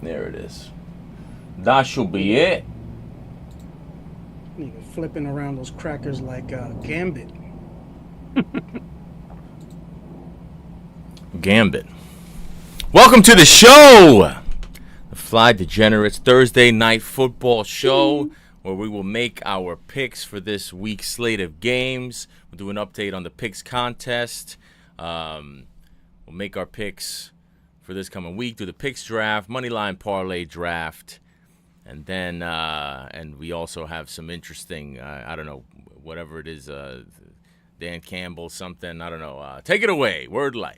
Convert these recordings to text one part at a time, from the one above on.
There it is. That should be it. Nigga flipping around those crackers like Gambit. Gambit. Welcome to the show! The Fly Degenerates Thursday night football show where we will make our picks for this week's slate of games. We'll do an update on the picks contest. We'll make our picks for this coming week, do the picks draft, moneyline parlay draft, and then and we also have some interesting, I don't know, whatever it is, Dan Campbell something, I don't know. Take it away, word life.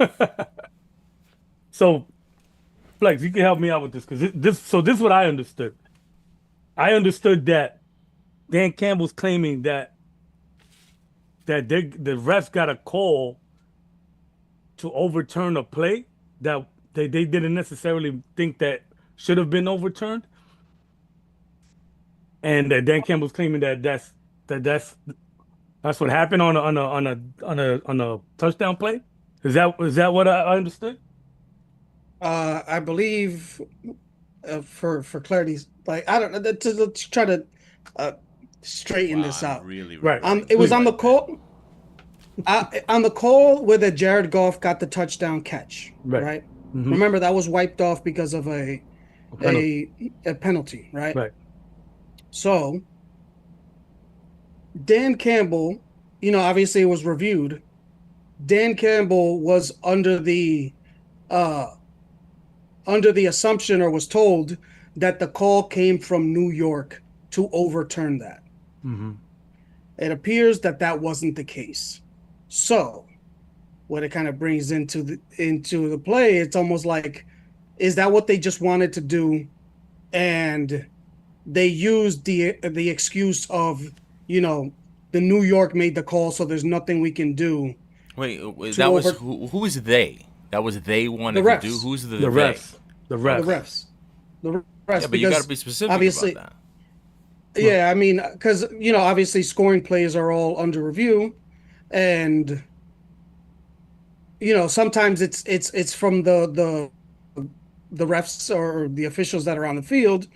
So, Flex, you can help me out with this because this is what I understood. I understood that Dan Campbell's claiming that the refs got a call to overturn a play that they didn't necessarily think that should have been overturned, and that Dan Campbell's claiming that that's what happened on a touchdown play. Is that what I understood? I believe, for clarity's, like, I don't know, to try to straighten this out. Really, Right. It was on the call. On the call where the Jared Goff got the touchdown catch, right? Mhm. Remember that was wiped off because of a penalty. penalty, right? Right. So Dan Campbell, obviously it was reviewed. Dan Campbell was under the assumption, or was told, that the call came from New York to overturn that. Mm-hmm. It appears that that wasn't the case. So what it kind of brings into the play, it's almost like, is that what they just wanted to do? And they used the excuse of, the New York made the call, so there's nothing we can do. Wait, that was who is they? That was they wanted The to do. refs. Who's the The they? refs. The refs. The refs. The refs. Yeah, but you got to be specific obviously, about that. yeah, I mean, because obviously scoring plays are all under review, and sometimes it's from the refs or the officials that are on the field,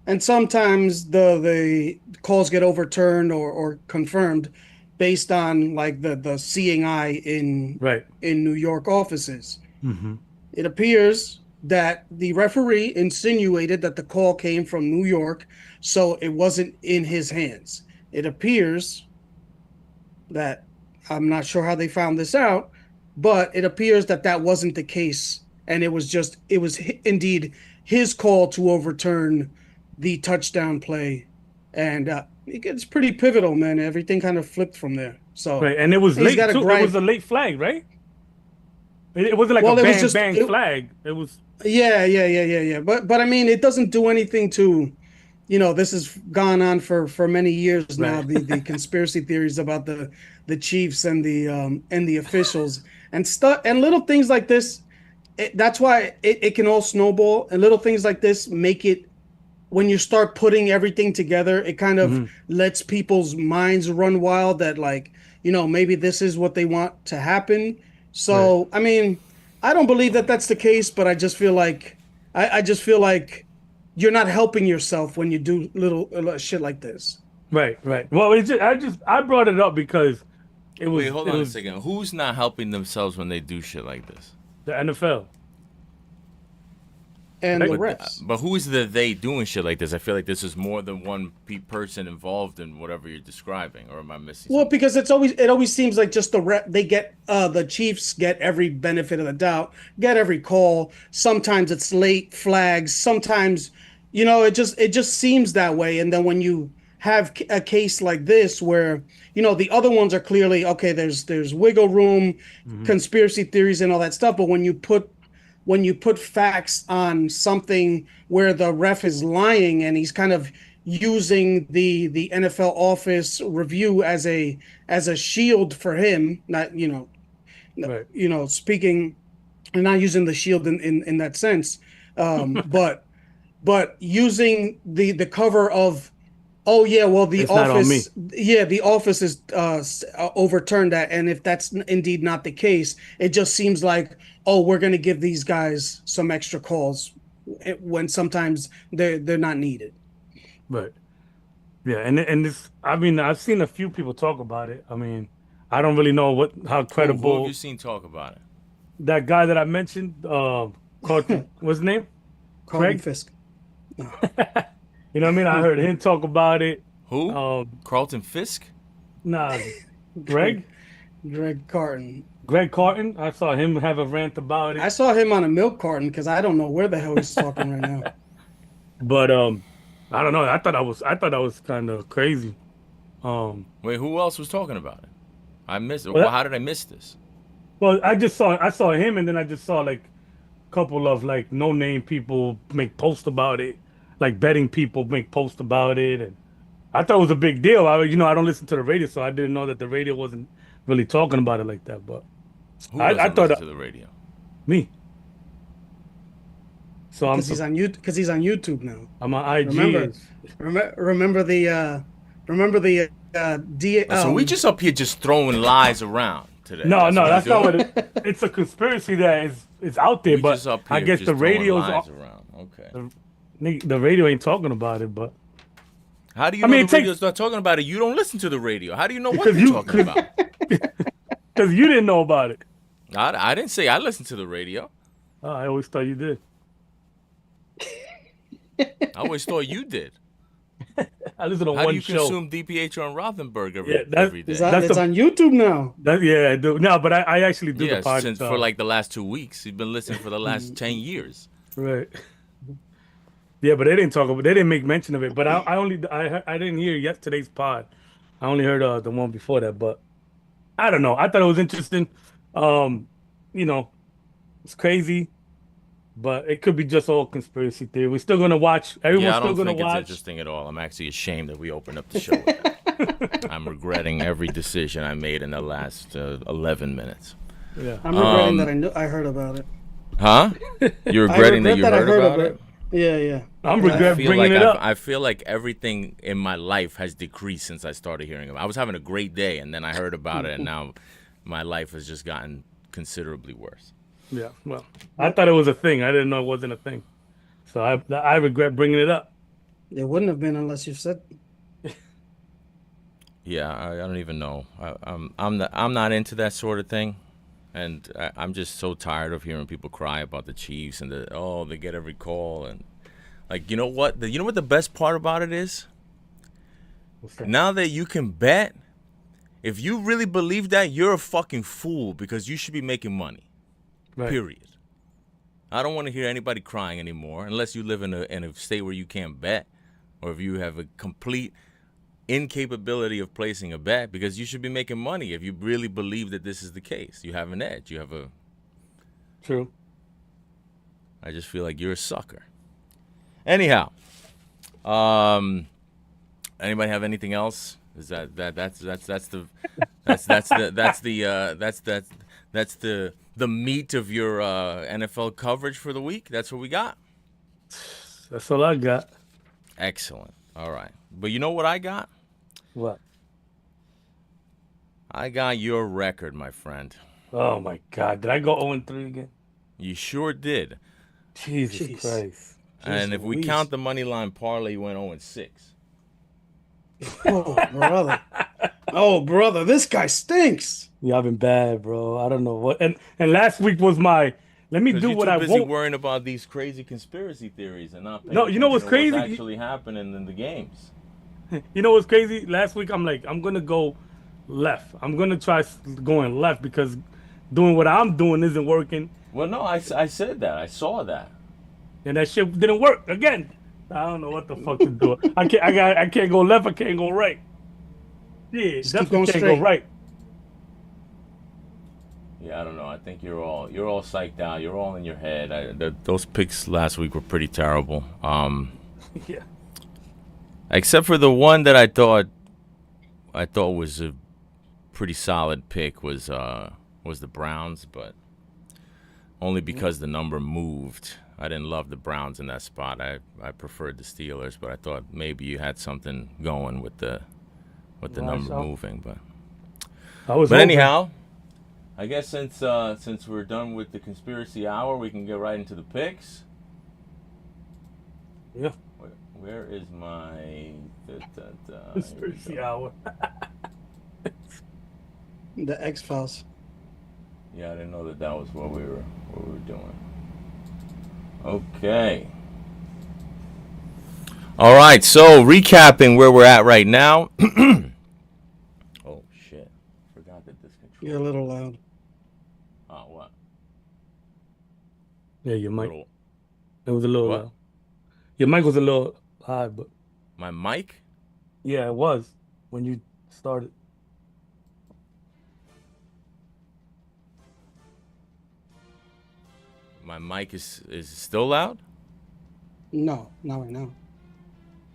and sometimes the calls get overturned or confirmed based on, like, the seeing eye in New York offices. Mm-hmm. It appears that the referee insinuated that the call came from New York, so it wasn't in his hands. It appears that, I'm not sure how they found this out, but it appears that that wasn't the case, and it was indeed his call to overturn the touchdown play, and it gets pretty pivotal, man. Everything kind of flipped from there. So right, and it was late too. It was a late flag, right? It wasn't like a bang flag. It was yeah. But I mean, it doesn't do anything to, this has gone on for many years now. The conspiracy theories about the Chiefs and the officials and stuff, and little things like this. That's why it can all snowball, and little things like this make it. When you start putting everything together, it kind of lets people's minds run wild that, like, maybe this is what they want to happen. So, I mean, I don't believe that that's the case, but I just feel like I just feel like you're not helping yourself when you do little shit like this. Right. Well, I brought it up because it was. Wait, hold on a second. Who's not helping themselves when they do shit like this? The NFL. And the refs. But who is they doing shit like this? I feel like this is more than one person involved in whatever you're describing, or am I missing Well, something? because it always seems like just they get the Chiefs get every benefit of the doubt, get every call. Sometimes it's late flags. Sometimes, it just seems that way. And then when you have a case like this where, the other ones are clearly okay, there's wiggle room, conspiracy theories and all that stuff, but when you put facts on something where the ref is lying and he's kind of using the NFL office review as a shield for him, not speaking, and not using the shield in that sense, but using the cover of, oh yeah, well the office is overturned that, and if that's indeed not the case, it just seems like, oh, we're going to give these guys some extra calls when sometimes they're not needed. But yeah, and this, I mean, I've seen a few people talk about it. I mean, I don't really know how Who have you credible seen talk about it? that guy that I mentioned, Carlton, what's his name? Carlton Craig. Fisk. No. You know what I mean? I heard him talk about it. Who? Um, Carlton Fisk? nah, Greg, Greg, Greg Carton. Greg Carton. I saw him have a rant about I it. saw him on a milk carton because I don't know where the hell he's talking right now. But I don't know. I thought that was kind of crazy. Um, Wait, who else was talking about it? I missed it. Well, well, how did I miss this? well, I saw him, and then I just saw like a couple of like no name people make posts about it, like betting people make posts about it, and I thought it was a big deal. I don't listen to the radio, so I didn't know that the radio wasn't really talking about it like that. But Who I doesn't thought listen to the radio? me. So I'm Because so, he's on YouTube now. I'm on IG. Remember, remember the D So we just up here just throwing lies around today. No, no, what that's we're not what doing? it's a conspiracy that is out there, We but just up I here guess just the throwing radio's lies around. Okay. the radio ain't talking about it, but How do you I know mean, the it takes radio's not talking about it? You don't listen to the radio. How do you know what because they're talking about? because you didn't know about it. I didn't say I listened to the radio. Oh, I always thought you did. I always thought you did. I listen to How do one you show. consume DPH on Rothenberg Yeah, every day? That's It's on YouTube now. Yeah, I do. No, but I actually do Yeah, the podcast. since for like the last 2 weeks. He's been listening for the last 10 years. Right. Yeah, but they didn't make mention of it. But I didn't hear yesterday's pod. I only heard the one before that. But I don't know. I thought it was interesting. Um, you know, it's crazy, but it could be just all conspiracy theory. We're still gonna watch. Everyone's Yeah, I still don't gonna think it's watch. interesting at all. I'm actually ashamed that we opened up the show with that. I'm regretting every decision I made in the last 11 minutes. Yeah. I'm regretting that I heard about it. Huh? You're regretting that you I heard about of it? Yeah, yeah. I'm I regret feel bringing like it up. I feel like everything in my life has decreased since I started hearing about it. I was having a great day, and then I heard about it, and now my life has just gotten considerably worse. Yeah. Well, I thought it was a thing. I didn't know it wasn't a thing. So I regret bringing it up. It wouldn't have been unless you said. Yeah, I don't even know. I'm not into that sort of thing, and I'm just so tired of hearing people cry about the Chiefs and they get every call and like you know what the best part about it is? What's that? Now that you can bet, if you really believe that, you're a fucking fool because you should be making money. Right. Period. I don't want to hear anybody crying anymore unless you live in a state where you can't bet or if you have a complete incapability of placing a bet because you should be making money if you really believe that this is the case. You have an edge. You have a... True. I just feel like you're a sucker. Anyhow, anybody have anything else? Is that's the meat of your NFL coverage for the week? That's what we got? That's all I got. Excellent. All right. But you know what I got? What? I got your record, my friend. Oh my God! Did I go 0-3 again? You sure did. Jesus Jeez. Christ! And if we Louise. count the money line parlay, you went 0-6. Oh, brother. Oh, brother, this guy stinks. Yeah, I've been bad, bro. I don't know what. And last week was my. Let me do You're what too I busy want. worrying about these crazy conspiracy theories and not paying No, you know what's attention to crazy? actually happening in the games. You know what's crazy? Last week I'm like, I'm gonna go left. I'm gonna try going left because doing what I'm doing isn't working, Well, no, I said that. I saw that. and that shit didn't work again. I don't know what the fuck to do. I can't go left. I can't go right. Yeah, Just keep definitely going can't straight. go right. Yeah, I don't know. I think you're all psyched out. You're all in your head. Those picks last week were pretty terrible. Yeah. Except for the one that I thought was a pretty solid pick was the Browns, but only because the number moved. I didn't love the Browns in that spot. I preferred the Steelers, but I thought maybe you had something going with the number moving. But hoping. anyhow, I guess since we're done with the conspiracy hour, we can get right into the picks. Yeah. Where is my Conspiracy hour. The X-Files. Yeah, I didn't know that was what we were doing. Okay. All right, so recapping where we're at right now. Oh shit! Forgot that this control. You're a little loud. Oh what? Yeah, your mic. Little It was a little what? loud. Your mic was a little high, but My mic? yeah, it was when you started. My mic is still loud. No, not right now.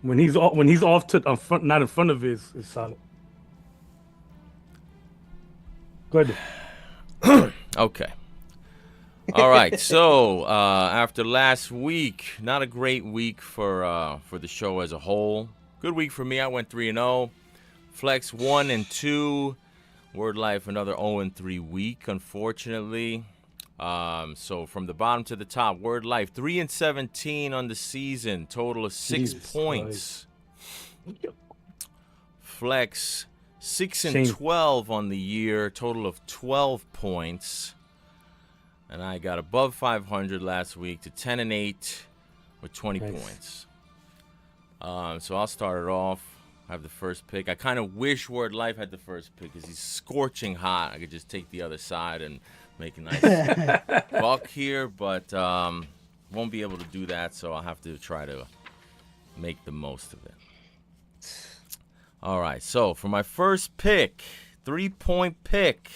When he's off to front, not in front of his is solid. Go ahead. Okay. All right. So after last week, not a great week for the show as a whole. Good week for me. I went 3-0. Flex 1-2. Word Life another 0-3 week, unfortunately. So from the bottom to the top, Word Life 3-17 on the season, total of 6 Jesus points. Christ. Flex 6-12 on the year, total of 12 points. And I got above 500 last week to 10-8 with 20 points. So I'll start it off. I have the first pick. I kind of wish Word Life had the first pick because he's scorching hot. I could just take the other side and make a nice buck here, but won't be able to do that, so I'll have to try to make the most of it. All right, so for my first pick, 3-point pick,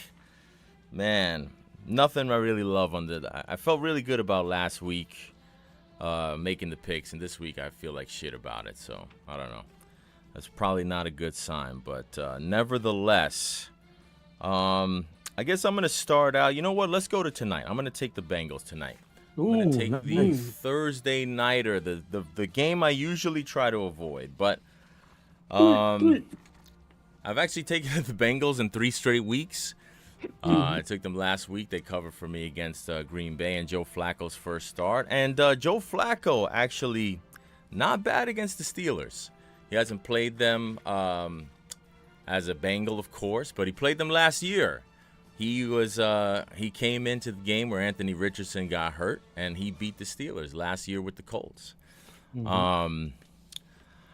man, nothing I really love on the. I felt really good about last week making the picks, and this week I feel like shit about it, so I don't know. That's probably not a good sign, but nevertheless, I guess I'm going to start out. You know what? Let's go to tonight. I'm going to take the Bengals tonight. I'm going to take the Thursday nighter, the game I usually try to avoid. But I've actually taken the Bengals in 3 straight weeks. I took them last week. They covered for me against Green Bay and Joe Flacco's first start. And Joe Flacco actually not bad against the Steelers. He hasn't played them as a Bengal, of course, but he played them last year. He came into the game where Anthony Richardson got hurt, and he beat the Steelers last year with the Colts.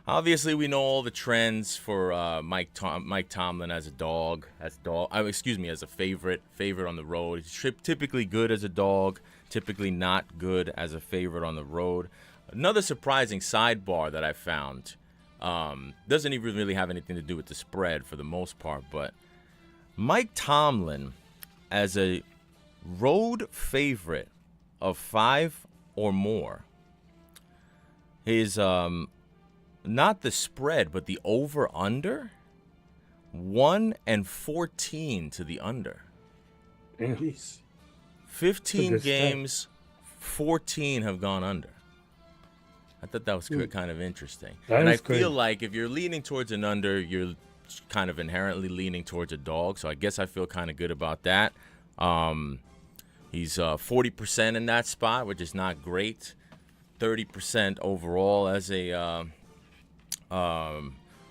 Obviously, we know all the trends for Mike Tomlin as a favorite on the road. He's typically good as a dog, typically not good as a favorite on the road. Another surprising sidebar that I found doesn't even really have anything to do with the spread for the most part, but Mike Tomlin as a road favorite of 5 or more. His not the spread, but the over-under, 1-14 to the under. Jeez. 15 games, 14 have gone under. I thought that was kind of interesting. And I feel like if you're leaning towards an under, you're kind of inherently leaning towards a dog. So I guess I feel kind of good about that. He's 40% in that spot, which is not great. 30% overall as a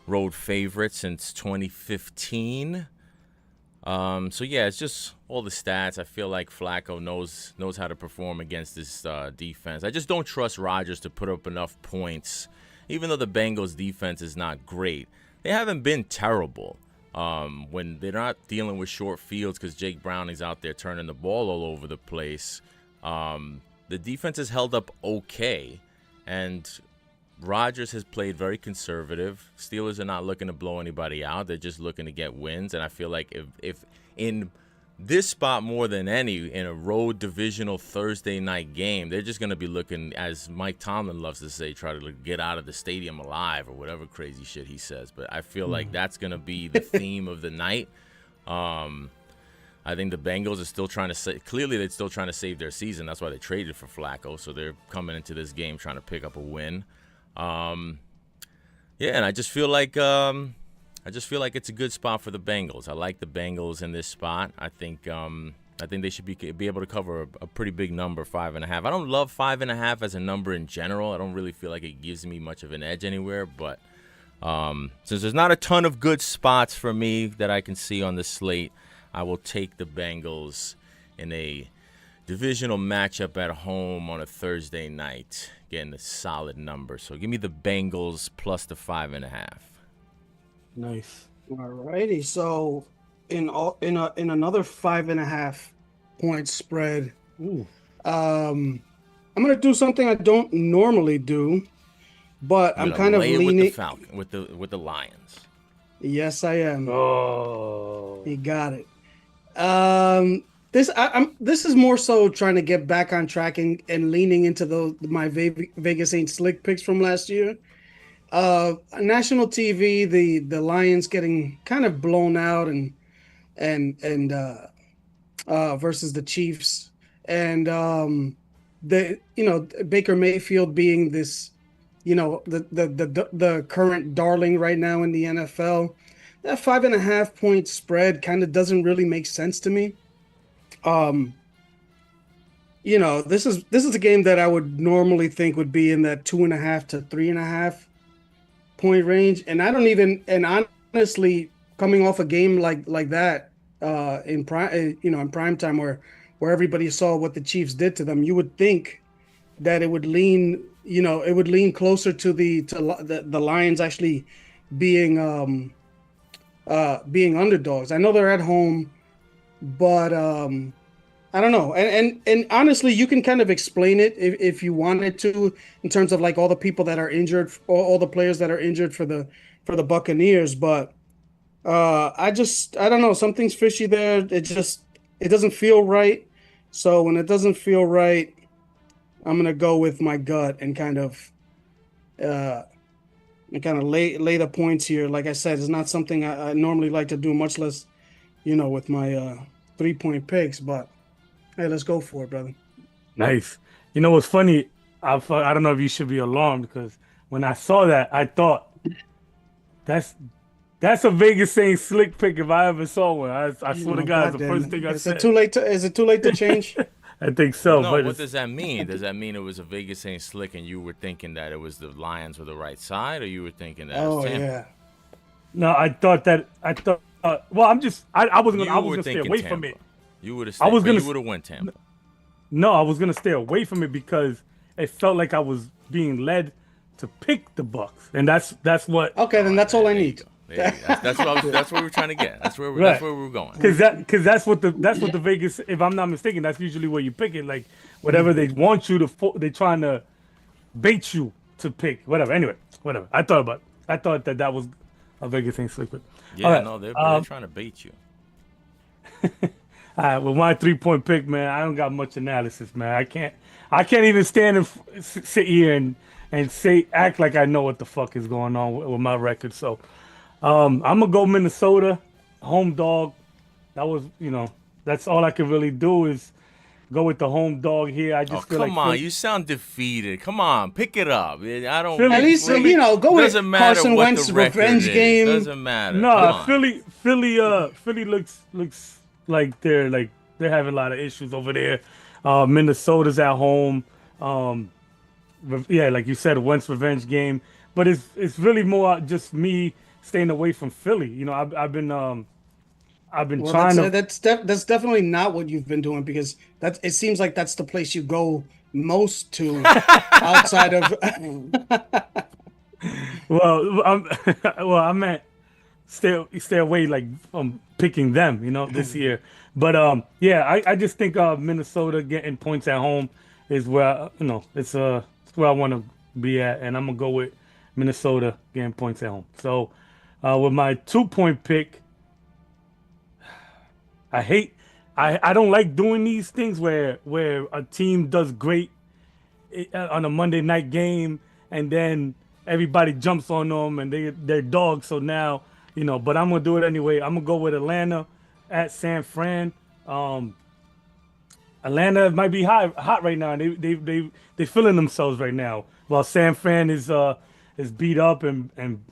road favorite since 2015. So yeah, it's just all the stats. I feel like Flacco knows how to perform against this defense. I just don't trust Rodgers to put up enough points, even though the Bengals defense is not great. They haven't been terrible when they're not dealing with short fields because Jake Browning's out there turning the ball all over the place. The defense has held up okay, and Rodgers has played very conservative. Steelers are not looking to blow anybody out. They're just looking to get wins. And I feel like if in this spot more than any, in a road divisional Thursday night game, they're just going to be looking, as Mike Tomlin loves to say, try to get out of the stadium alive or whatever crazy shit he says. But I feel like that's going to be the theme of the night. I think the Bengals are still trying to clearly they're still trying to save their season. That's why they traded for Flacco. So they're coming into this game trying to pick up a win. And I just feel like it's a good spot for the Bengals. I like the Bengals in this spot. I think I think they should be able to cover a pretty big number, 5.5. I don't love 5.5 as a number in general. I don't really feel like it gives me much of an edge anywhere. But since there's not a ton of good spots for me that I can see on the slate, I will take the Bengals in a divisional matchup at home on a Thursday night, getting a solid number. So give me the Bengals plus the 5.5. Nice. All righty. So in another 5.5 point spread, Ooh. I'm gonna do something I don't normally do, but I'm kind of leaning with the Lions. Yes, I am. Oh, He got it. This is more so trying to get back on track and leaning into my Vegas ain't slick picks from last year. National TV, the Lions getting kind of blown out and versus the Chiefs, and Baker Mayfield being this, the current darling right now in the NFL. That 5.5 point spread kind of doesn't really make sense to me. This is a game that I would normally think would be in that 2.5 to 3.5 point range, and I don't even. And honestly, coming off a game like that in prime time where everybody saw what the Chiefs did to them, you would think that it would lean closer to the Lions actually being underdogs. I know they're at home, but I don't know. And honestly, you can kind of explain it if you wanted to, in terms of like all the people that are injured, all the players that are injured for the Buccaneers. But I don't know. Something's fishy there. It doesn't feel right. So when it doesn't feel right, I'm gonna go with my gut and kind of lay the points here. Like I said, it's not something I normally like to do, much less, with my 3-point picks. But hey, let's go for it, brother. nice. You know what's funny? I don't know if you should be alarmed, because when I saw that, I thought that's a Vegas saying slick pick if I ever saw one. I swear to God, the first thing I said. Is it too late to change? I think so. No, but what does that mean? Does that mean it was a Vegas saying slick and you were thinking that it was the Lions were the right side, or you were thinking that it was Tampa? Yeah. No, I thought. Well, I was gonna stay away from it. You would have went Tampa. No, I was gonna stay away from it because it felt like I was being led to pick the Bucks, and that's what. Okay, then that's all I need. That's what we were trying to get. That's where we were going. Because that's what the Vegas. If I'm not mistaken, that's usually where you pick it. Like whatever they want you to, they're trying to bait you to pick whatever. Anyway, whatever. I thought that was a Vegas thing slick. Yeah, right. no, they're trying to bait you. All right, well, my 3-point pick, man, I don't got much analysis, man. I can't even stand and sit here and act like I know what the fuck is going on with my record. So, I'm gonna go Minnesota, home dog. That was, that's all I could really do is go with the home dog here. I just feel come on, you sound defeated. Come on, pick it up. I don't. At least go with Carson Wentz revenge game. Doesn't matter. No, Philly looks like they're having a lot of issues over there. Minnesota's at home. Yeah, like you said, Wentz revenge game. But it's really more just me staying away from Philly. I've been trying to. That's definitely not what you've been doing, because it seems like that's the place you go most to outside of. I meant stay away from picking them, this year. But yeah, I just think Minnesota getting points at home is where it's where I want to be at, and I'm gonna go with Minnesota getting points at home. So with my 2-point pick, I don't like doing these things where a team does great on a Monday night game and then everybody jumps on them and they're dogs. So now, but I'm gonna do it anyway. I'm gonna go with Atlanta at San Fran. Atlanta might be hot right now, and they feeling themselves right now. While San Fran is beat up and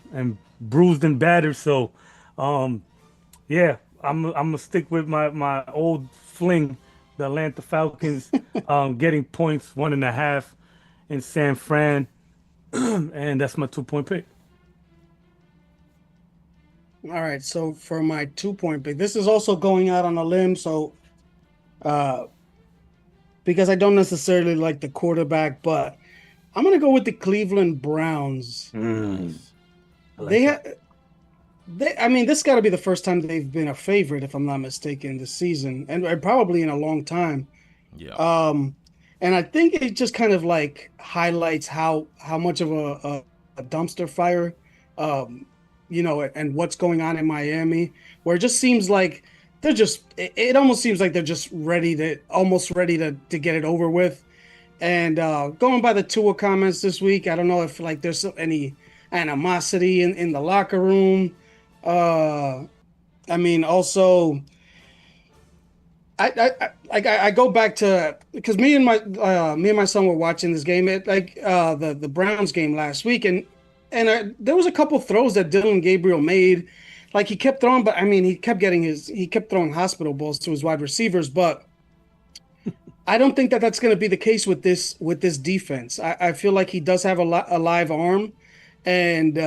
bruised and battered. So, yeah, I'm gonna stick with my old fling the Atlanta Falcons, getting points 1.5 in San Fran, and that's my 2-point pick. All right, so for my 2-point pick, this is also going out on a limb. So, uh, because I don't necessarily like the quarterback, but I'm gonna go with the Cleveland Browns. Nice. I like They that. ha I mean, this got to be the first time they've been a favorite, if I'm not mistaken, this season, and probably in a long time. Yeah. Um, and I think it just kind of like highlights how much of a dumpster fire, um, and what's going on in Miami, where it just seems like it almost seems like they're just almost ready to get it over with. And going by the Tua comments this week, I don't know if like there's any animosity in the locker room. Uh, I mean, also, I go back to because me and my son were watching this game at the Browns game last week, and there was a couple throws that Dylan Gabriel made, like he kept throwing, but I mean he kept throwing hospital balls to his wide receivers, but I don't think that that's going to be the case with this defense. I feel like he does have a live arm, and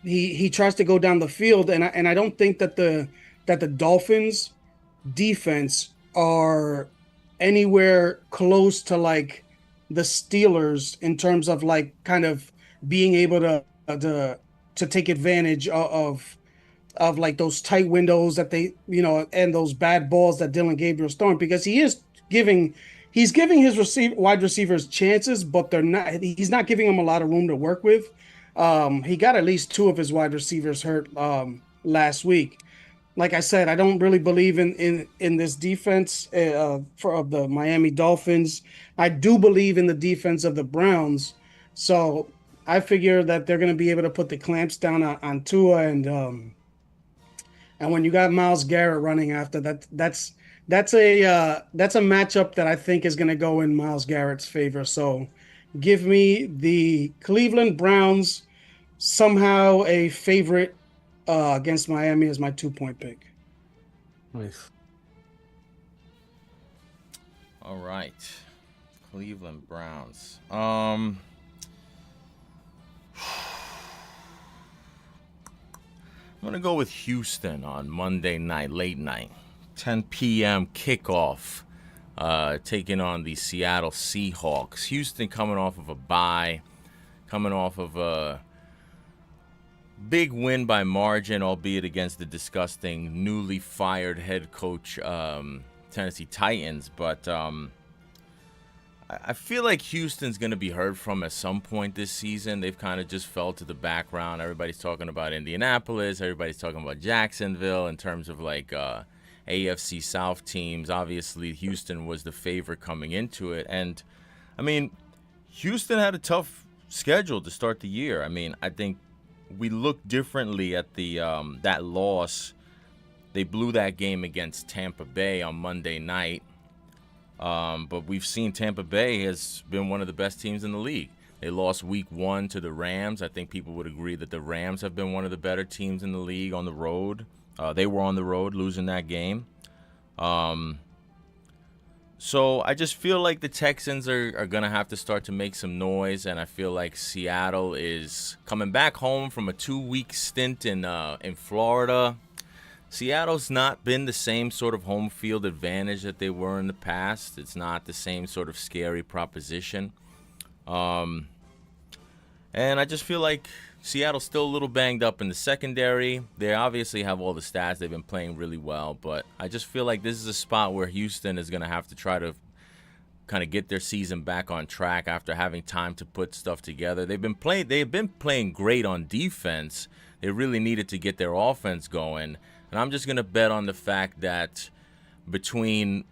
he tries to go down the field, and I don't think that the Dolphins defense are anywhere close to like the Steelers in terms of like kind of being able to take advantage of like those tight windows that they and those bad balls that Dylan Gabriel's throwing, because giving he's giving his wide receivers chances, but he's not giving them a lot of room to work with. He got at least two of his wide receivers hurt last week. Like I said, I don't really believe in this defense of the Miami Dolphins. I do believe in the defense of the Browns. So I figure that they're going to be able to put the clamps down on Tua, and when you got Myles Garrett running after that, that's a matchup that I think is going to go in Myles Garrett's favor. So give me the Cleveland Browns, somehow a favorite against Miami, as my 2-point pick. Nice. All right. Cleveland Browns. I'm going to go with Houston on Monday night, late night, 10 p.m. kickoff, taking on the Seattle Seahawks. Houston coming off of a bye, coming off of a big win by margin, albeit against the disgusting, newly fired head coach Tennessee Titans. But I feel like Houston's going to be heard from at some point this season. They've kind of just fell to the background. Everybody's talking about Indianapolis. Everybody's talking about Jacksonville in terms of like AFC South teams. Obviously, Houston was the favorite coming into it. And, I mean, Houston had a tough schedule to start the year. I mean, I think we look differently at the that loss. They blew that game against Tampa Bay on Monday night. But we've seen Tampa Bay has been one of the best teams in the league. They lost week 1 to the Rams. I think people would agree that the Rams have been one of the better teams in the league on the road. They were on the road losing that game. So I just feel like the Texans are going to have to start to make some noise, and I feel like Seattle is coming back home from a 2-week stint in Florida. Seattle's not been the same sort of home field advantage that they were in the past. It's not the same sort of scary proposition. And I just feel like Seattle's still a little banged up in the secondary. They obviously have all the stats. They've been playing really well. But I just feel like this is a spot where Houston is going to have to try to kind of get their season back on track after having time to put stuff together. They've been playing great on defense. They really needed to get their offense going. And I'm just going to bet on the fact that between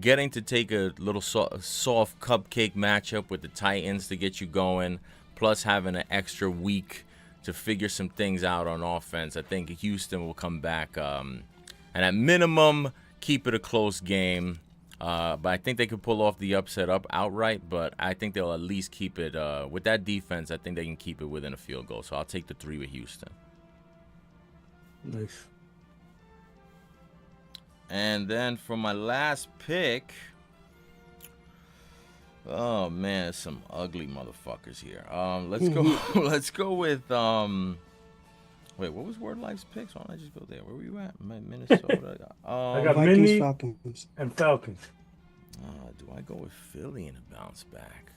getting to take a little soft cupcake matchup with the Titans to get you going, plus having an extra week to figure some things out on offense, I think Houston will come back and at minimum keep it a close game. But I think they could pull off the upset outright, but I think they'll at least keep it with that defense. I think they can keep it within a field goal. So I'll take the 3 with Houston. Nice. And then for my last pick, oh man, there's some ugly motherfuckers here. Let's go. Let's go with Wait, what was Word Life's picks? Why don't I just go there? Where were you at? Minnesota. I got Vikings, Mini Falcons. and Falcons. Do I go with Philly in a bounce back?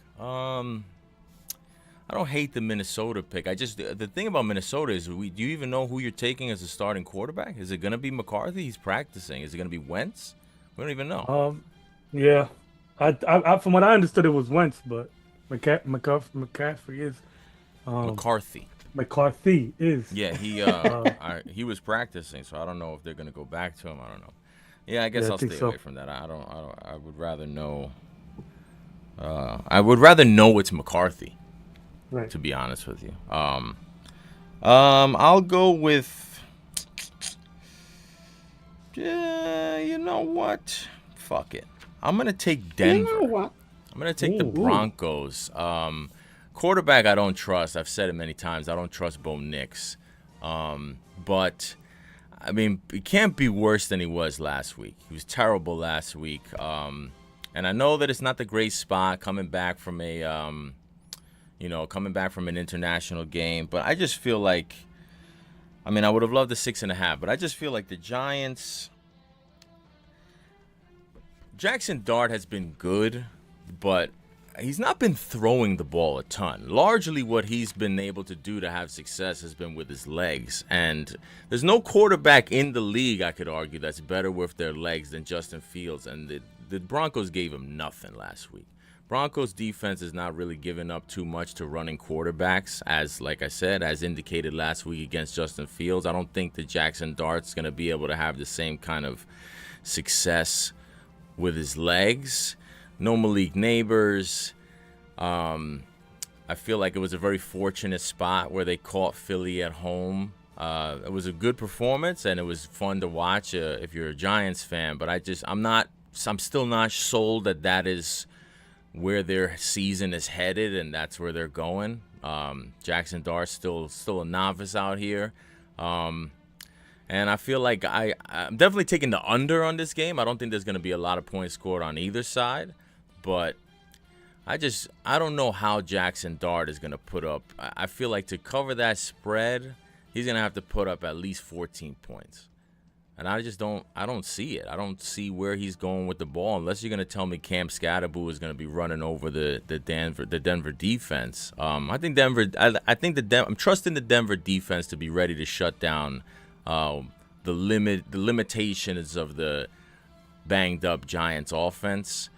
I don't hate the Minnesota pick. I just the thing about Minnesota is, do you even know who you're taking as a starting quarterback? Is it going to be McCarthy? He's practicing. Is it going to be Wentz? We don't even know. Yeah. I from what I understood, it was Wentz, but McCaffrey is McCarthy. McCarthy is. Yeah, he was practicing, so I don't know if they're going to go back to him. I don't know. Yeah, I guess I'll stay away from that. I would rather know. I would rather know it's McCarthy. Right. To be honest with you. I'll go with. Yeah, you know what? Fuck it. I'm gonna take Denver. You know what? I'm gonna take the Broncos. Quarterback, I don't trust. I've said it many times. I don't trust Bo Nix. But I mean, it can't be worse than he was last week. He was terrible last week. And I know that it's not the great spot coming back from an international game. But I just feel like, I mean, I would have loved the 6.5, but I just feel like the Giants. Jackson Dart has been good, but he's not been throwing the ball a ton. Largely what he's been able to do to have success has been with his legs. And there's no quarterback in the league, I could argue, that's better with their legs than Justin Fields. And the Broncos gave him nothing last week. Broncos defense is not really giving up too much to running quarterbacks, like I said, as indicated last week against Justin Fields. I don't think that Jackson Dart's going to be able to have the same kind of success with his legs. No Malik Neighbors. I feel like it was a very fortunate spot where they caught Philly at home. It was a good performance, and it was fun to watch if you're a Giants fan. But I'm still not sold that is where their season is headed, and that's where they're going. Jackson Dart's still a novice out here. And I feel like I'm definitely taking the under on this game. I don't think there's going to be a lot of points scored on either side. But I don't know how Jackson Dart is going to put up. I feel like to cover that spread, he's going to have to put up at least 14 points. And I don't see it. I don't see where he's going with the ball unless you're going to tell me Cam Scatterboo is going to be running over the Denver defense. I'm trusting the Denver defense to be ready to shut down the limitations of the banged up Giants offense.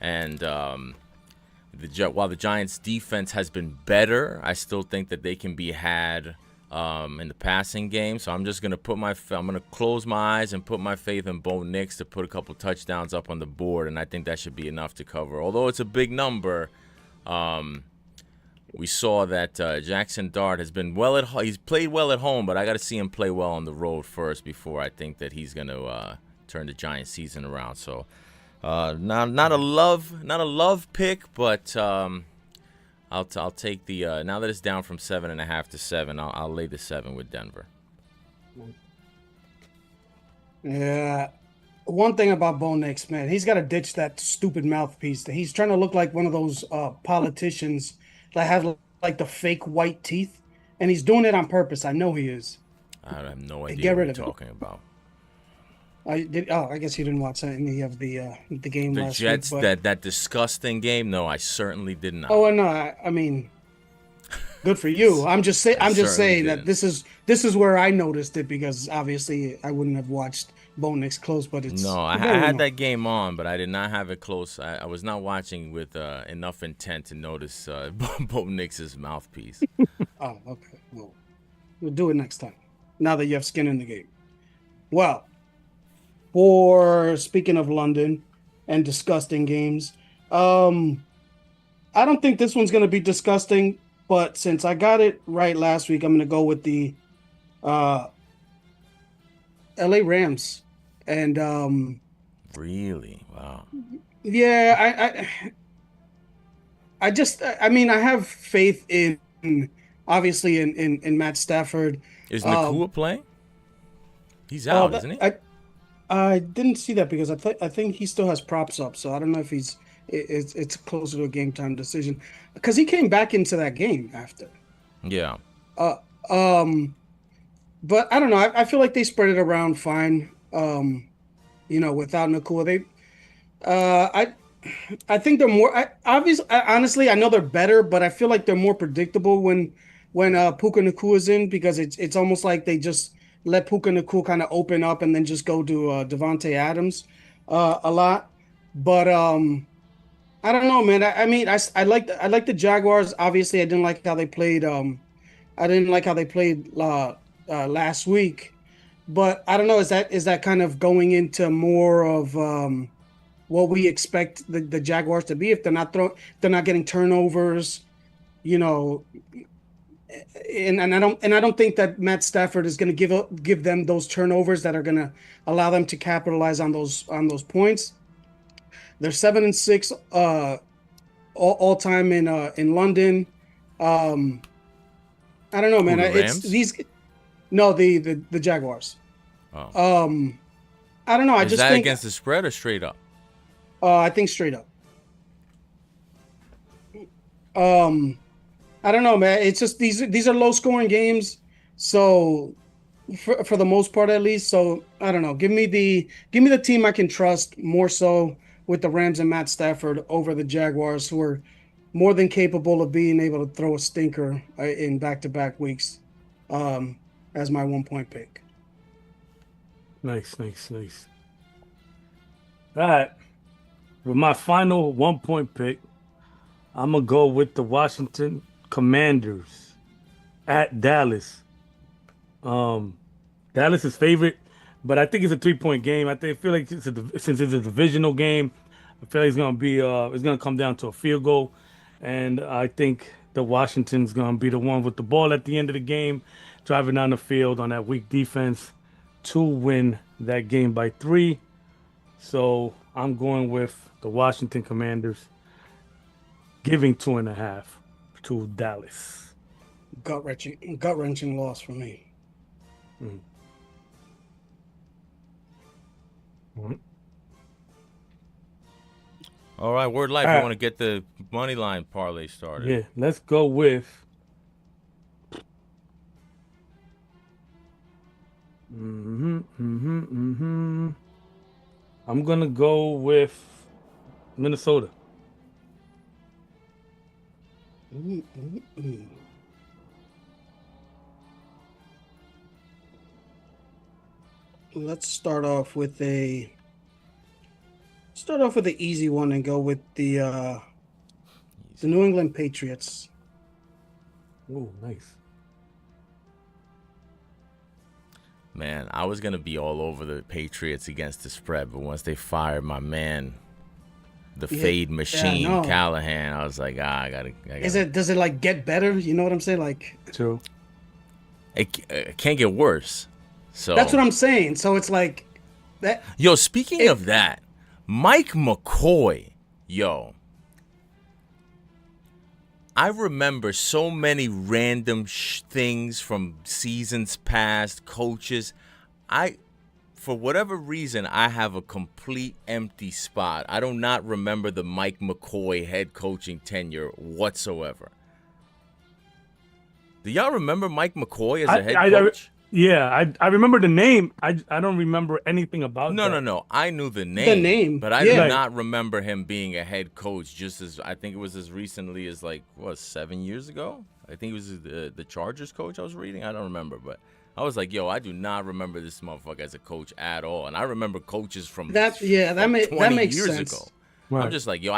And while the Giants defense has been better, I still think that they can be had in the passing game. So I'm just going to close my eyes and put my faith in Bo Nix to put a couple touchdowns up on the board, and I think that should be enough to cover. Although it's a big number, we saw that Jackson Dart has been he's played well at home, but I got to see him play well on the road first before I think that he's going to turn the Giants season around. So not a love pick, but I'll take the now that it's down from 7.5 to 7. I'll lay the 7 with Denver. Yeah, one thing about Bo Nix, man, he's got to ditch that stupid mouthpiece. He's trying to look like one of those politicians that have like the fake white teeth, and he's doing it on purpose. I know he is. I have no idea what you're talking about. I guess you didn't watch any of the game last week. The Jets, that disgusting game. No, I certainly did not. Oh no, I mean, good for you. I'm just saying that this is where I noticed it, because obviously I wouldn't have watched Bo Nix close, but it's I had that game on, but I did not have it close. I was not watching with enough intent to notice Bo Nix's mouthpiece. Oh, okay. Well, we'll do it next time. Now that you have skin in the game. Well. Speaking of London and disgusting games, I don't think this one's going to be disgusting, but since I got it right last week, I'm going to go with the LA Rams. And really? Wow. Yeah, I have faith in obviously in Matt Stafford. Is Nakua playing? He's out, isn't he? I didn't see that because I think he still has props up, so I don't know if it's closer to a game time decision because he came back into that game after. Yeah. Uh, um, but I don't know. I feel like they spread it around fine. Without Nakua, uh, I I think they're more. Honestly, I know they're better, but I feel like they're more predictable when Puka Nakua is in because it's almost like they just let Puka Nakua kind of open up and then just go to Devonte Adams a lot. But I don't know, man. I mean, I like the Jaguars. Obviously, I didn't like how they played. I didn't like how they played last week. But I don't know. Is that kind of going into more of what we expect the Jaguars to be if they're not getting turnovers, you know, and I don't think that Matt Stafford is going to give them those turnovers that are going to allow them to capitalize on those points. They're 7-6 all time in London. Um I don't know, Who, man. the It's Rams? these no the Jaguars. Oh. Um I don't know. I Is just that think against the spread or straight up? I think straight up. Um I don't know, man. It's just these are low scoring games. So for the most part at least. So I don't know. Give me the team I can trust more so with the Rams and Matt Stafford over the Jaguars who are more than capable of being able to throw a stinker in back-to-back weeks um as my 1 point pick. Nice, nice, nice. All right. With my final 1 point pick, I'm gonna go with the Washington Commanders at Dallas. Um, Dallas is favorite, but I think it's a 3 point game. I feel like since it's a divisional game, I feel like it's gonna come down to a field goal, and I think the Washington's gonna be the one with the ball at the end of the game, driving down the field on that weak defense to win that game by 3. So I'm going with the Washington Commanders, giving 2.5 to Dallas. Gut wrenching loss for me. Mm. Mhm. All right, word life. All You right. want to get the money line parlay started? Yeah, let's go with. I'm gonna go with Minnesota. Mm, mm, mm. Let's start off with the easy one and go with the Easy. New England Patriots. Oh, nice. Man, I was gonna be all over the Patriots against the spread, but once they fired my man, the Yeah, fade yeah, machine, no. Callahan, I was like, I gotta. Does it like get better? You know what I'm saying? Like True. It can't get worse. that's So, what I'm saying. So it's like that yo, speaking it of that, Mike McCoy, yo, I remember so many random things from seasons past, coaches. For whatever reason, I have a complete empty spot. I do not remember the Mike McCoy head coaching tenure whatsoever. Do y'all remember Mike McCoy as a head I coach? yeah, I remember the name. I don't remember anything about No, no, that. no. I knew the the name, name. but I do Yeah. Like, not remember him being a head coach. Just as I think it was as recently as like 7 years ago. I think it was the Chargers coach I was reading. I don't remember, but I was like, yo, I do not remember this motherfucker as a coach at all. And I remember coaches from That 20 makes years sense. ago. I'm right. just like, yo,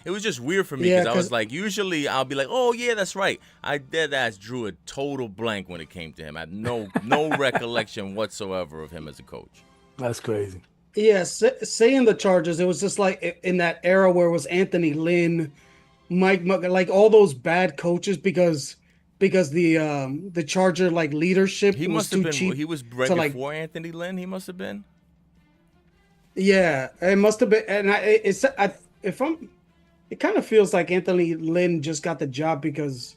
it was just weird for me Yeah, because I was because like, usually I'll be like, oh yeah, that's right. I dead ass drew a total blank when it came to him. I had no recollection whatsoever of him as a coach. That's crazy. yeah, saying the Chargers, it was just like in that era where it was Anthony Lynn, like all those bad coaches because the Charger like leadership He was must have too been. cheap He was right to like before Anthony Lynn. He must have been. yeah, it must have been and if I'm it kind of feels like Anthony Lynn just got the job because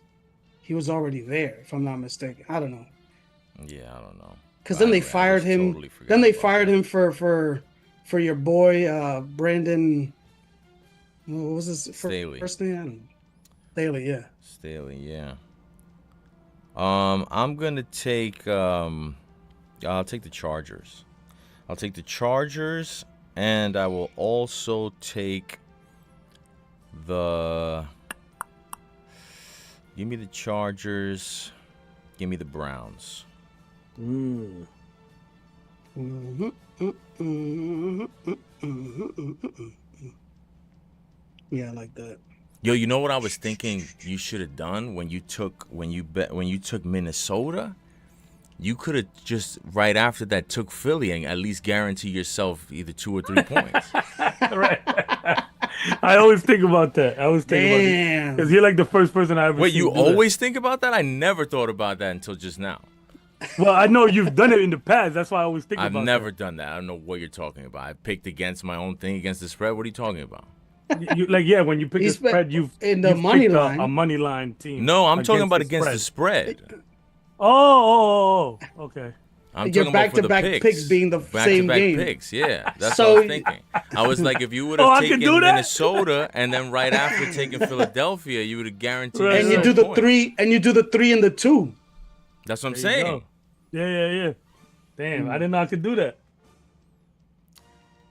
he was already there, if I'm not mistaken. I don't know. Yeah, I don't know. because then they fired him. Totally forgot Then they about fired that. him for your boy Brandon. What was his Staley. first name? Staley, yeah. Staley, yeah. I'm gonna take. I'll take the Chargers. I'll take the Chargers, and I will also take the. Give me the Chargers. Give me the Browns. Yeah, I like that. Yo, you know what I was thinking you should have done when you took Minnesota? You could have just right after that took Philly and at least guarantee yourself either 2 or 3 points. Right. I always think about that. I always think about it. Because you're like the first person I ever Wait, seen you do always think about that? I never thought about that until just now. that. Well, I know you've done it in the past. That's why I always think I've about never done that. I don't know what you're talking about. I picked against my own thing against the spread. What are you talking about? that. When you pick a spread, you've money picked line. a money line team. No, I'm talking about against the spread. Oh, okay. I'm Your talking about for the back-to-back picks being the same back-to-back game. picks, yeah. That's So- what I was thinking. I was like, if you would have I can taken do that? Minnesota and then right after taking Philadelphia, you would have guaranteed. Right. And you do the 3 and you do the 3 and the 2. That's what I'm There you saying. go. Yeah. Damn, I didn't know I could do that.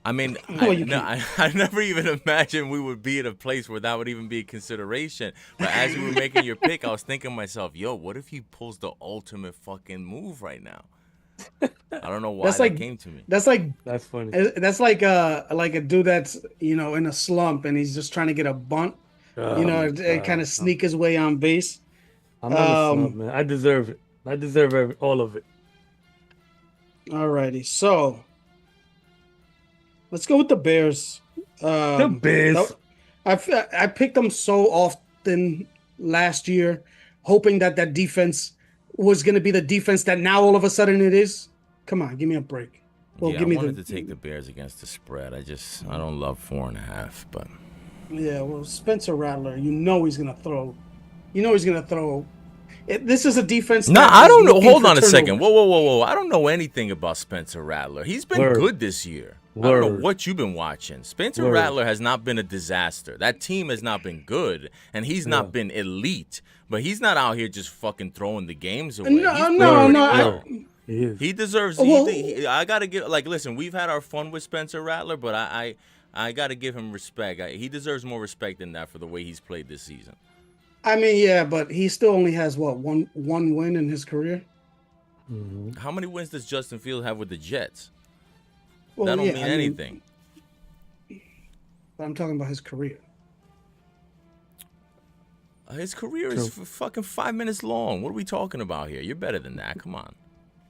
I mean, Well, you I never even imagined we would be at a place where that would even be a consideration. But as you were making your pick, I was thinking to myself, yo, what if he pulls the ultimate fucking move right now? I don't know why that came to me. That's funny. That's like a dude that's in a slump and he's just trying to get a bunt. And kind of sneak his way on base. I'm on the slump, man. I deserve it. I deserve all of it. Alrighty, so let's go with the Bears. The Bears. I picked them so often last year, hoping that defense was going to be the defense that now all of a sudden it is. Come on, give me a break. Well, yeah, give me I wanted to take the Bears against the spread. I don't love 4.5, but yeah. Well, Spencer Rattler, he's going to throw. He's going to throw. This is a defense. No, that I is don't know. looking Hold for on a second. turnovers. Whoa. I don't know anything about Spencer Rattler. He's been good this year. I don't know what you've been watching. Spencer Rattler has not been a disaster. That team has not been good, and he's not been elite. But he's not out here just fucking throwing the games away. No. He deserves. I gotta give. Listen, we've had our fun with Spencer Rattler, but I gotta give him respect. He deserves more respect than that for the way he's played this season. I mean, yeah, but he still only has one win in his career. Mm-hmm. How many wins does Justin Fields have with the Jets? Well, that don't mean anything. But I'm talking about his career. His career is fucking 5 minutes long. What are we talking about here? You're better than that. Come on.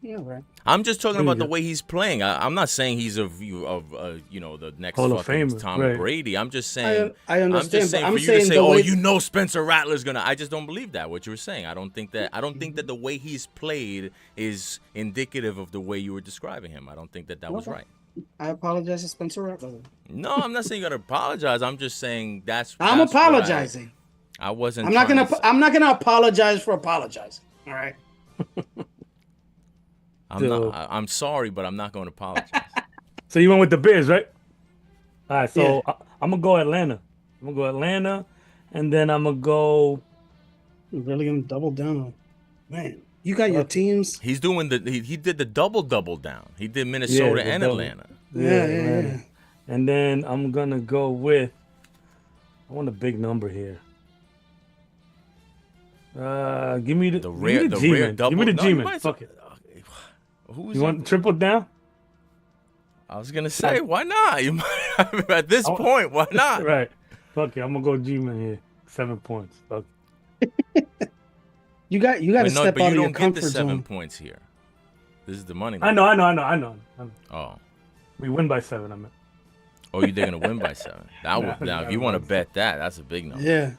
Yeah, right. I'm just talking about the way he's playing. I'm not saying he's of the next Hall of fucking Famer, Tom right. Brady. I'm just saying. I understand. I'm just saying but for I'm you saying to say, the "Oh, way, Spencer Rattler's gonna." I just don't believe that. What you were saying. I don't think that the way he's played is indicative of the way you were describing him. I don't think that was right. I apologize to Spencer Rattler. No, I'm not saying you gotta apologize. I'm just saying that's. I'm apologizing. I wasn't. I'm not gonna apologize for apologizing. All right. I'm sorry, but I'm not going to apologize. So you went with the Bears, right? All right, so I'm gonna go Atlanta. And then I'm gonna go. You're really gonna double down, man. You got your teams. He's doing he did the double down. He did Minnesota and Atlanta. Yeah. And then I'm gonna go with. I want a big number here. Give me the rare double. Give me the G-Man. Fuck it. You want triple down? I was gonna say, why not? You might, at this point, why not? Right. Fuck it. I'm gonna go G-Man here. 7 points. Fuck. You got to step out of your comfort zone. But you don't get the 7 points here. This is the money line. I know. Oh. We win by 7. I meant. Oh, they're gonna win by 7. Now, if you want to bet that, that's a big number. Yeah.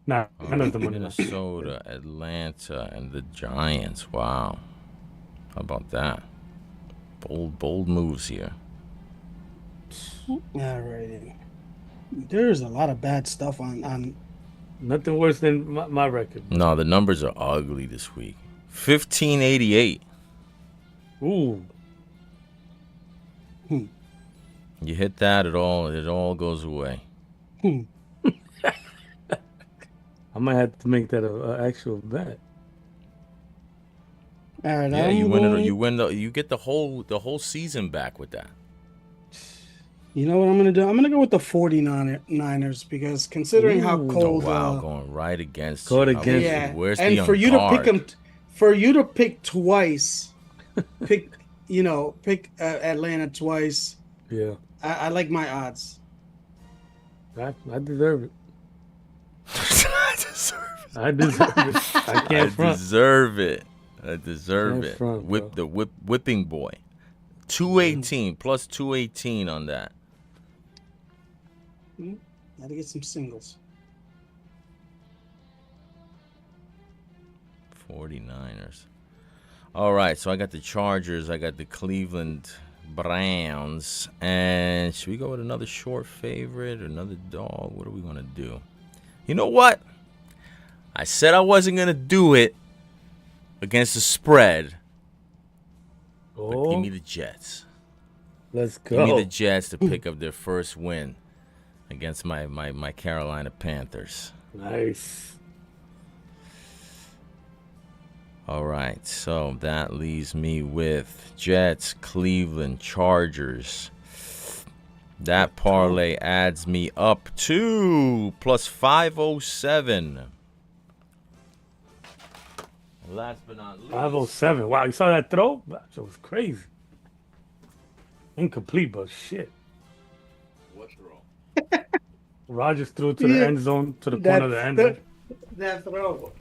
Nah, I know the money. Minnesota, Atlanta, and the Giants. Wow. How about that? Bold moves here. All righty. There's a lot of bad stuff on. Nothing worse than my record. No, the numbers are ugly this week. 1588. Ooh. You hit that, it all goes away. I might have to make that a actual bet. All right, Yeah, you get the whole season back with that. You know what I'm gonna do? I'm gonna go with the 49ers because considering how Ooh. Oh cold, wow, going right against Going you. against yeah, Where's and the for on you guard? to pick them, for you to pick twice, pick Atlanta twice. Yeah. I like my odds. I deserve it. I deserve I deserve it. I can't front. deserve it. I deserve Can't it. front, Whip bro. the whipping boy. 218 plus 218 on that. Gotta get some singles. 49ers. All right, so I got the Chargers. I got the Cleveland Browns. And should we go with another short favorite or another dog? What are we going to do? You know what? I said I wasn't going to do it against the spread. But give me the Jets. Let's go. Give me the Jets to pick up their first win against my Carolina Panthers. Nice. All right, so that leaves me with Jets, Cleveland, Chargers. That parlay adds me up to plus 507. Last but not least. 507. Wow, you saw that throw? That was crazy. Incomplete, but shit. What throw? Rogers threw to the end zone, to the corner of the end zone. That throw.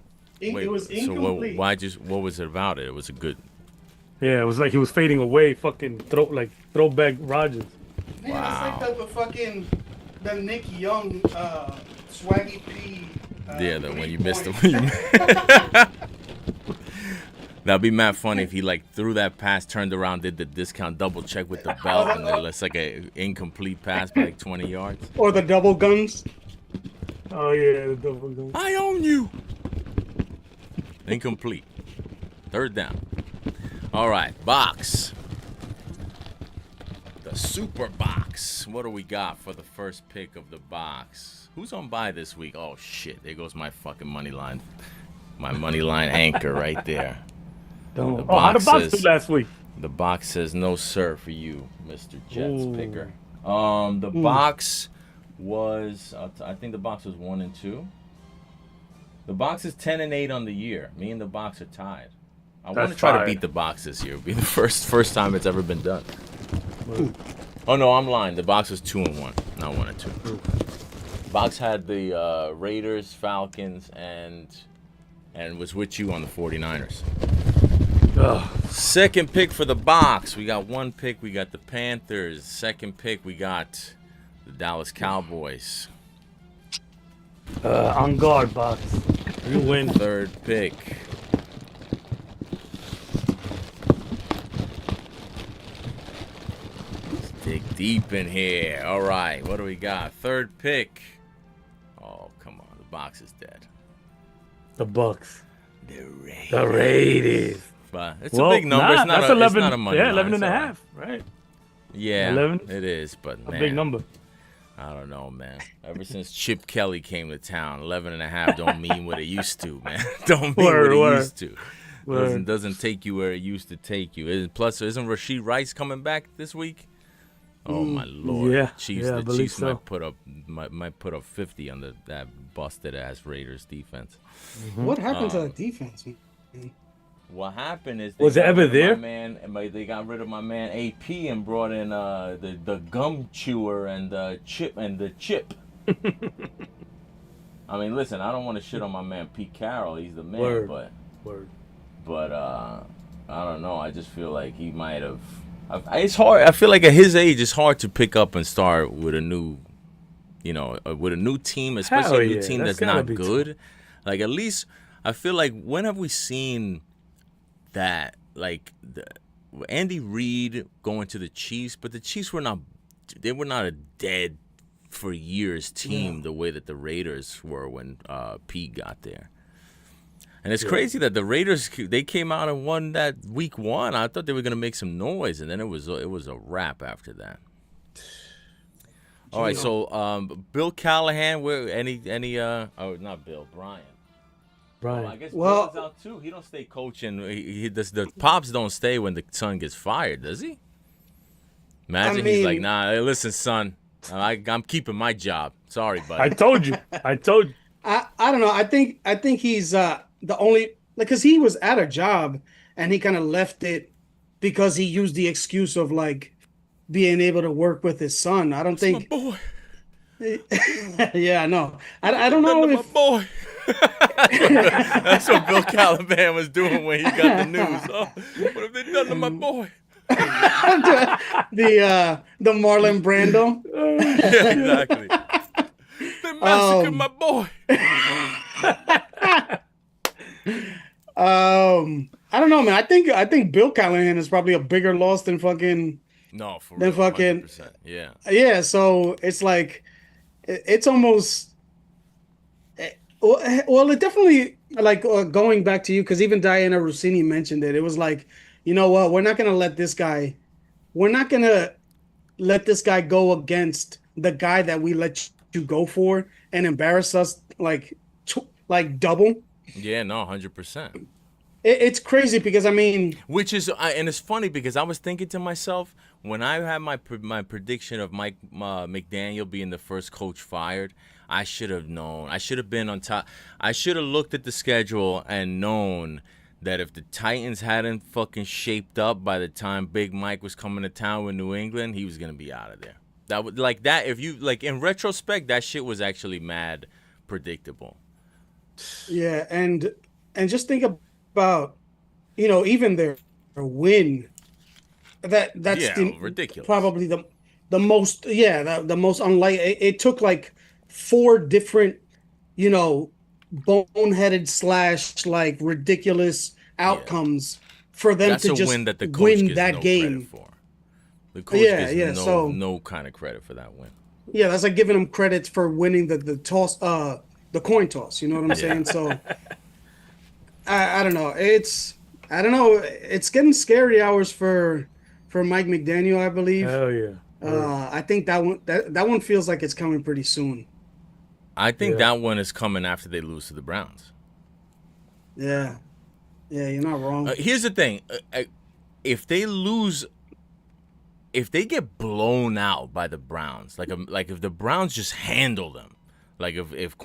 Wait, It was so incomplete. what was it about it? It was a good. Yeah, it was like he was fading away, fucking throwback Rogers. Man, Wow. it's like the Nick Young, Swaggy P. Yeah, when you missed it. That'd be mad funny if he threw that pass, turned around, did the discount double check with the belt, and then it's like an incomplete pass by 20 yards. Or the double guns. Oh yeah, the double goal. I own you. Incomplete. Third down. All right, box. The super box. What do we got for the first pick of the box? Who's on bye this week? Oh shit! There goes my fucking money line. My money line anchor right there. How the box do last week? The box says no sir for you, Mr. Jets Ooh. picker. The box was I think the box was 1-2. The box is 10-8 on the year. Me and the box are tied. I want to try to beat the box this year. It'll be the first time it's ever been done. Oh no, I'm lying. The box was 2-1, not 1-2. Box had the Raiders, Falcons, and was with you on the 49ers. Ugh. Second pick for the box. We got one pick. We got the Panthers. Second pick, we got the Dallas Cowboys. On guard, box. You win. Third pick. Let's dig deep in here. All right, what do we got? Third pick. Oh, come on. The box is dead. The Bucks. The Raiders. The Raiders. But it's a big number. It's not that's a, 11, it's not a money yeah, line. 11 and a It's all half, right? Yeah, 11? it is, but A man, big number. I don't know, man. Ever since Chip Kelly came to town, 11 and a half don't mean what it used to, man. Don't mean what it used to. Doesn't take you where it used to take you. Plus, isn't Rashid Rice coming back this week? Oh my lord! Yeah, Chiefs, yeah, I the believe Chiefs so. might put up 50 on that busted ass Raiders defense. What happened to that defense, man? What happened is Was it ever there? They got rid of my man AP and brought in the gum chewer and the chip. I mean, listen, I don't want to shit on my man Pete Carroll. He's the man, Word. but I don't know. I just feel like he might have. It's hard. I feel like at his age, it's hard to pick up and start with a new, with a new team, especially a new team that's not good. Like at least I feel like when have we seen that? Like Andy Reid going to the Chiefs, but the Chiefs were not a dead for years team the way that the Raiders were when Pete got there. And it's crazy that the Raiders, they came out and won that week 1. I thought they were gonna make some noise, and then it was a wrap after that. All right, so Bill Callahan, not Bill, Brian. Well, I guess Bill is out too. He don't stay coaching. The pops don't stay when the son gets fired, does he? Imagine he's like, nah, hey, listen, son, I'm keeping my job. Sorry, buddy. I told you. I don't know. I think he's the only, because he was at a job and he kind of left it because he used the excuse of like being able to work with his son. I don't think. My boy. Yeah, no. I don't know if. My boy. That's what Bill Callahan was doing when he got the news. Oh, what have they done to my boy? the Marlon Brando. Yeah, exactly. They massacred my boy. I don't know, man. I think Bill Callahan is probably a bigger loss than fucking. No, for real. 100%. Yeah. Yeah. So it's like, it's almost. Well, it definitely, like, going back to you, because even Diana Rossini mentioned it. It was like, you know what? We're not gonna let this guy go against the guy that we let you go for and embarrass us like double. Yeah, no, 100%. It's crazy because, I mean, which is, and it's funny because I was thinking to myself when I had my prediction of Mike McDaniel being the first coach fired. I should have known. I should have been on top. I should have looked at the schedule and known that if the Titans hadn't fucking shaped up by the time Big Mike was coming to town with New England, he was gonna be out of there. That would, like, that. If you, like, in retrospect, that shit was actually mad predictable. Yeah, and just think about, even their win. That's ridiculous. Probably the most, the most unlikely. It took like 4 different, boneheaded / like ridiculous outcomes for them to just win that the coach win gets that no game. For. The coach gets no kind of credit for that win. Yeah, that's like giving him credit for winning the toss, the coin toss. You know what I'm saying? So I don't know. I don't know. It's getting scary hours for Mike McDaniel, I believe. Hell yeah. I think that one feels like it's coming pretty soon. I think that one is coming after they lose to the Browns. Yeah, you're not wrong. Here's the thing: if they lose, if they get blown out by the Browns, like if the Browns just handle them, like if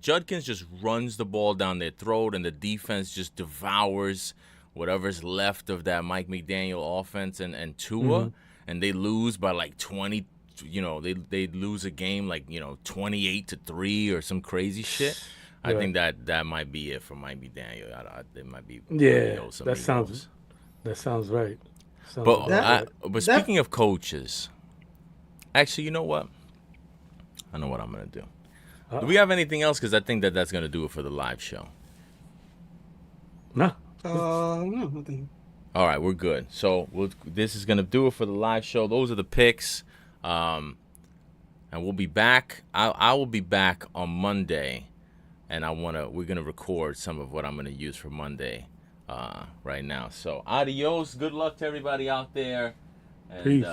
Judkins just runs the ball down their throat and the defense just devours whatever's left of that Mike McDaniel offense and Tua, and they lose by like 20. They lose a game like 28-3 or some crazy shit. I think that might be it for Mike McDaniel. It might be that sounds right. But speaking of coaches, actually, you know what? I know what I'm gonna do. Do we have anything else? Because I think that's gonna do it for the live show. No. No, nothing. All right, we're good. So this is gonna do it for the live show. Those are the picks. And we'll be back. I will be back on Monday, and we're gonna record some of what I'm gonna use for Monday, right now. So adios. Good luck to everybody out there. And, peace.